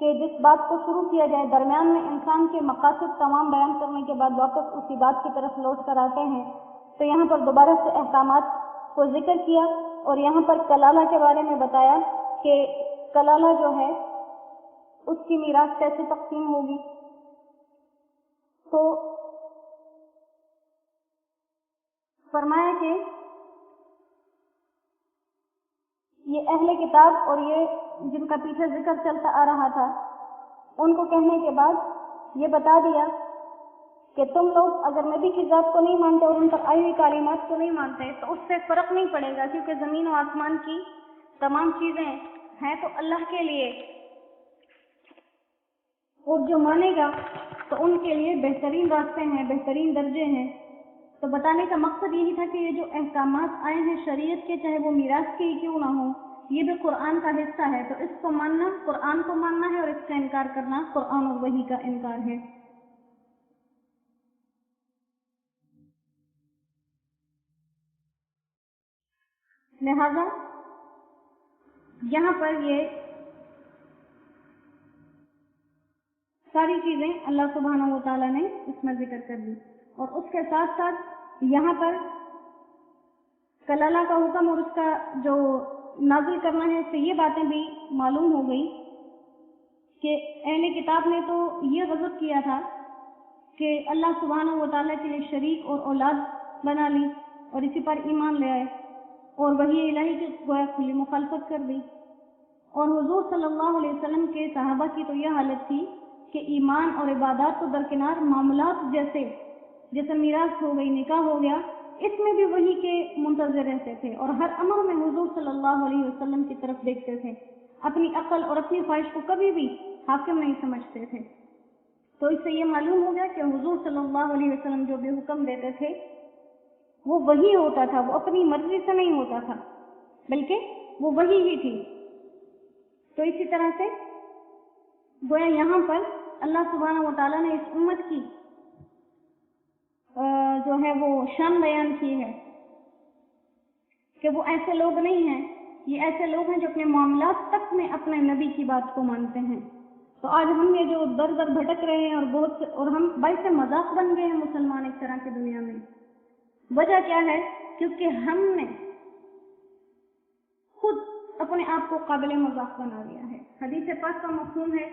کہ جس بات کو شروع کیا جائے درمیان میں انسان کے مقاصد تمام بیان کرنے کے بعد واپس اسی بات کی طرف لوٹ کر آتے ہیں، تو یہاں پر دوبارہ سے احکامات کو ذکر کیا اور یہاں پر کلالہ کے بارے میں بتایا کہ کلالہ جو ہے اس کی میراث کیسے تقسیم ہوگی۔ تو فرمایا کہ یہ اہل کتاب اور یہ جن کا پیچھے ذکر چلتا آ رہا تھا، ان کو کہنے کے بعد یہ بتا دیا کہ تم لوگ اگر نبی کی ذات کو نہیں مانتے اور ان پر آئی ہوئی تعلیمات کو نہیں مانتے تو اس سے فرق نہیں پڑے گا، کیونکہ زمین و آسمان کی تمام چیزیں ہیں تو اللہ کے لیے، اور جو مانے گا تو ان کے لیے بہترین راستے ہیں، بہترین درجے ہیں۔ تو بتانے کا مقصد یہی تھا کہ یہ جو احکامات آئے ہیں شریعت کے، چاہے وہ میراث کے ہی کیوں نہ ہوں، یہ بھی قرآن کا حصہ ہے، تو اس کو ماننا قرآن کو ماننا ہے اور اس کا انکار کرنا قرآن اور وحی کا انکار ہے۔ لہذا یہاں پر یہ ساری چیزیں اللہ سبحانہ و تعالیٰ نے اس میں ذکر کر دی، اور اس کے ساتھ ساتھ یہاں پر کلالہ کا حکم اور اس کا جو نازل کرنا ہے، اس سے یہ باتیں بھی معلوم ہو گئی کہ اہل کتاب نے تو یہ غضب کیا تھا کہ اللہ سبحانہ و تعالیٰ کے لیے شریک اور اولاد بنا لی اور اسی پر ایمان لے آئے، اور وحی الہی کی گویا کھلی مخالفت کر دی، اور حضور صلی اللہ علیہ وسلم کے صحابہ کی تو یہ حالت تھی کہ ایمان اور عبادات کو درکنار معاملات جیسے میراث ہو گئی، نکاح ہو گیا، اس میں بھی وحی کے منتظر رہتے تھے اور ہر امر میں حضور صلی اللہ علیہ وسلم کی طرف دیکھتے تھے، اپنی عقل اور اپنی خواہش کو کبھی بھی حاکم نہیں سمجھتے تھے۔ تو اس سے یہ معلوم ہو گیا کہ حضور صلی اللہ علیہ وسلم جو بھی حکم دیتے تھے وہ وحی ہوتا تھا، وہ اپنی مرضی سے نہیں ہوتا تھا بلکہ وہ وحی ہی تھی۔ تو اسی طرح سے گویا یہاں پر اللہ سبحانہ و تعالیٰ نے اس امت کی جو ہے وہ شان بیان کی ہے کہ وہ ایسے لوگ نہیں ہیں، یہ ایسے لوگ ہیں جو اپنے معاملات تک میں اپنے نبی کی بات کو مانتے ہیں۔ تو آج ہم یہ جو در در بھٹک رہے ہیں اور ہم باعث مذاق بن گئے ہیں مسلمان ایک طرح کی دنیا میں، وجہ کیا ہے؟ کیونکہ ہم نے خود اپنے آپ کو قابل مذاق بنا لیا ہے۔ حدیث پاک کا مفہوم ہے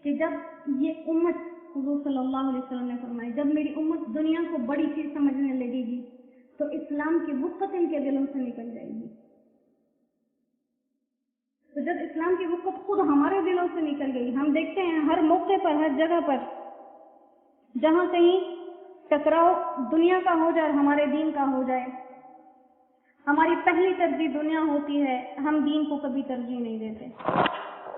کہ جب یہ امت، حضور صلی اللہ علیہ وسلم نے فرمایا، جب میری امت دنیا کو بڑی چیز سمجھنے لگے گی تو اسلام کی وقت ان کے دلوں سے نکل جائے گی۔ تو جب اسلام کی وقت خود ہمارے دلوں سے نکل گئی، ہم دیکھتے ہیں ہر موقع پر، ہر جگہ پر جہاں کہیں ٹکراؤ دنیا کا ہو جائے اور ہمارے دین کا ہو جائے، ہماری پہلی ترجیح دنیا ہوتی ہے، ہم دین کو کبھی ترجیح نہیں دیتے،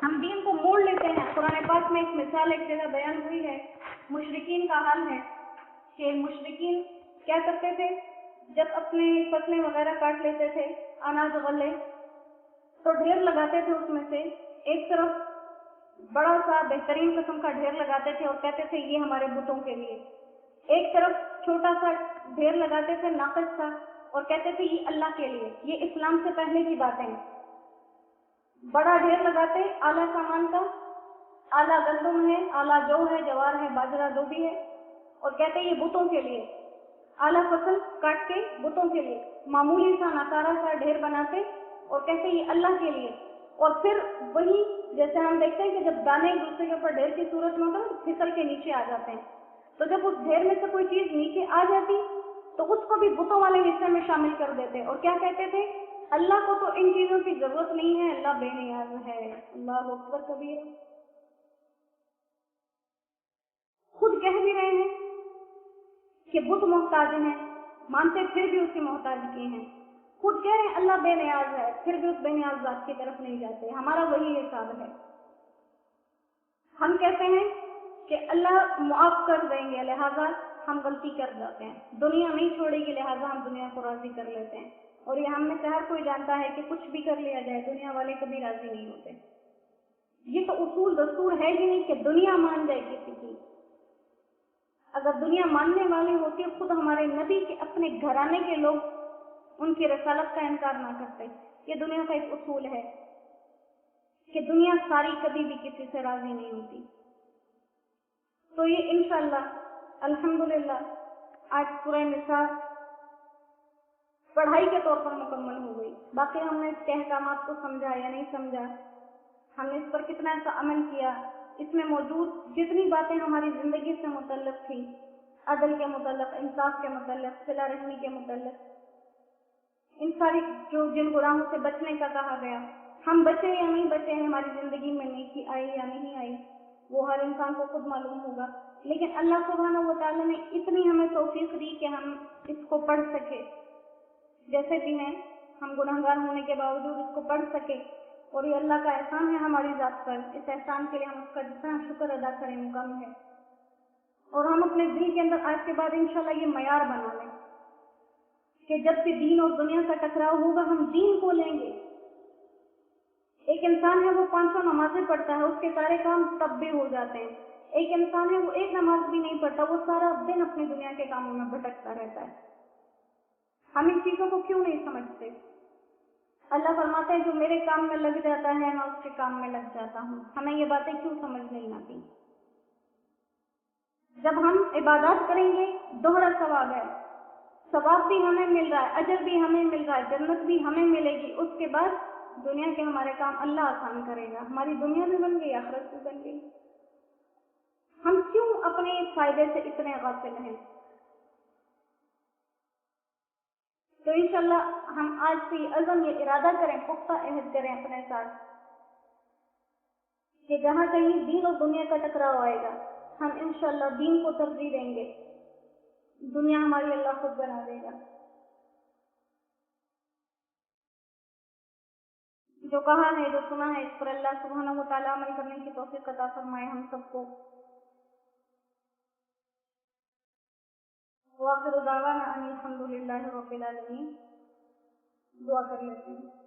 ہم دین کو موڑ لیتے ہیں۔ قرآن پاک میں ایک مثال ایک جگہ بیان ہوئی ہے، مشرکین کا حال ہے کہ مشرکین کیا کرتے تھے، جب اپنے فصلیں وغیرہ کاٹ لیتے تھے، اناج غلے، تو ڈھیر لگاتے تھے، اس میں سے ایک طرف بڑا سا بہترین قسم کا ڈھیر لگاتے تھے اور کہتے تھے یہ ہمارے بتوں کے لیے، ایک طرف چھوٹا سا ڈھیر لگاتے تھے ناقص سا اور کہتے تھے یہ اللہ کے لیے۔ یہ اسلام سے پہلے کی باتیں ہیں۔ بڑا ڈھیر لگاتے اعلیٰ سامان کا، اعلیٰ گندم ہے، اعلیٰ جو ہے، جوار ہے، باجرہ جو بھی ہے، اور کہتے یہ بتوں کے لیے، اعلیٰ فصل کاٹ کے بتوں کے لیے، معمولی سا ناکارا سا ڈھیر بناتے اور کہتے یہ اللہ کے لیے۔ اور پھر وہی جیسے ہم دیکھتے ہیں کہ جب دانے ایک دوسرے کے اوپر ڈھیر کی صورت میں ہوتا ہے تو پھسل کے نیچے آ جاتے ہیں، تو جب اس ڈھیر میں سے کوئی چیز نیچے آ جاتی تو اس کو بھی بتوں والے حصے میں شامل کر دیتے اور کیا کہتے تھے، اللہ کو تو ان چیزوں کی ضرورت نہیں ہے، اللہ بے نیاز ہے۔ اللہ اکبر کبیر۔ خود کہہ بھی رہے ہیں کہ بت محتاج ہیں، مانتے پھر بھی اس کی محتاجگی ہیں، خود کہہ رہے ہیں اللہ بے نیاز ہے، پھر بھی اس بے نیاز ذات کی طرف نہیں جاتے۔ ہمارا وہی حساب ہے، ہم کہتے ہیں کہ اللہ معاف کر دیں گے لہذا ہم غلطی کر جاتے ہیں، دنیا نہیں چھوڑے گی لہذا ہم دنیا کو راضی کر لیتے ہیں، اور یہ ہم میں سے ہر کوئی جانتا ہے کہ کچھ بھی کر لیا جائے دنیا والے کبھی راضی نہیں ہوتے۔ یہ تو اصول دستور ہے ہی نہیں کہ دنیا مان جائے کسی کی۔ اگر دنیا ماننے والی ہوتی ہے، خود ہمارے نبی کے اپنے گھرانے کے لوگ ان کی رسالت کا انکار نہ کرتے۔ یہ دنیا کا ایک اصول ہے کہ دنیا ساری کبھی بھی کسی سے راضی نہیں ہوتی. تو یہ انشاءاللہ الحمدللہ آج سورہ نساء پڑھائی کے طور پر مکمل ہو گئی. باقی ہم نے اس کے احکامات کو سمجھا یا نہیں سمجھا، ہم نے اس پر کتنا ایسا عمل کیا، اس میں موجود جتنی باتیں ہماری زندگی سے متعلق تھیں، عدل کے متعلق، انصاف کے متعلق، صلہ رحمی کے متعلق، ان ساری جن گناہوں سے بچنے کا کہا گیا، ہم بچے یا نہیں بچے ہیں، ہماری زندگی میں نیکی آئی یا نہیں آئی، وہ ہر انسان کو خود معلوم ہوگا. لیکن اللہ سبحانہ و تعالیٰ نے اتنی ہمیں توفیق دی کہ ہم اس کو پڑھ سکے، جیسے بھی ہیں ہم گناہگار ہونے کے باوجود اس کو پڑھ سکے. اور یہ اللہ کا احسان ہے ہماری ذات پر. اس احسان کے لیے ہم اس کا جتنا شکر ادا کریں وہ کم ہے. اور ہم اپنے دل کے اندر آج کے بعد انشاءاللہ یہ معیار بنا لیں کہ جب بھی دین اور دنیا کا ٹکراؤ ہوگا ہم دین کو لیں گے. ایک انسان ہے وہ 500 نمازیں پڑھتا ہے، اس کے سارے کام تب بھی ہو جاتے ہیں. ایک انسان ہے وہ ایک نماز بھی نہیں پڑھتا، وہ سارا دن اپنی دنیا کے کاموں میں بھٹکتا رہتا ہے. ہم ان چیزوں کو کیوں نہیں سمجھتے؟ اللہ فرماتے ہیں جو میرے کام میں لگ جاتا ہے میں اس کے کام میں لگ جاتا ہوں. ہمیں یہ باتیں کیوں سمجھ نہیں آتی؟ جب ہم عبادات کریں گے دوہرا ثواب ہے، ثواب بھی ہمیں مل رہا ہے، اجر بھی ہمیں مل رہا ہے، جنت بھی ہمیں ملے گی. اس کے بعد دنیا کے ہمارے کام اللہ آسان کرے گا. ہماری دنیا بھی بن گئی، آخرت بھی بن گئی. ہم کیوں اپنے فائدے سے اتنے غافل ہیں؟ تو انشاءاللہ ہم آج سے یہ عزم، یہ ارادہ کریں، پختہ عہد کریں اپنے ساتھ کہ جہاں کہیں دین اور دنیا کا ٹکراؤ آئے گا ہم انشاءاللہ دین کو ترجیح دیں گے، دنیا ہماری اللہ خود بنا دے گا. جو کہا ہے، جو سنا ہے، اس پر اللہ سبحانہ و تعالیٰ عمل کرنے کی توفیق عطا فرمائے ہم سب کو. وآخر دعوانا ان الحمد للہ رب العالمین. دعا کر لیتے ہیں.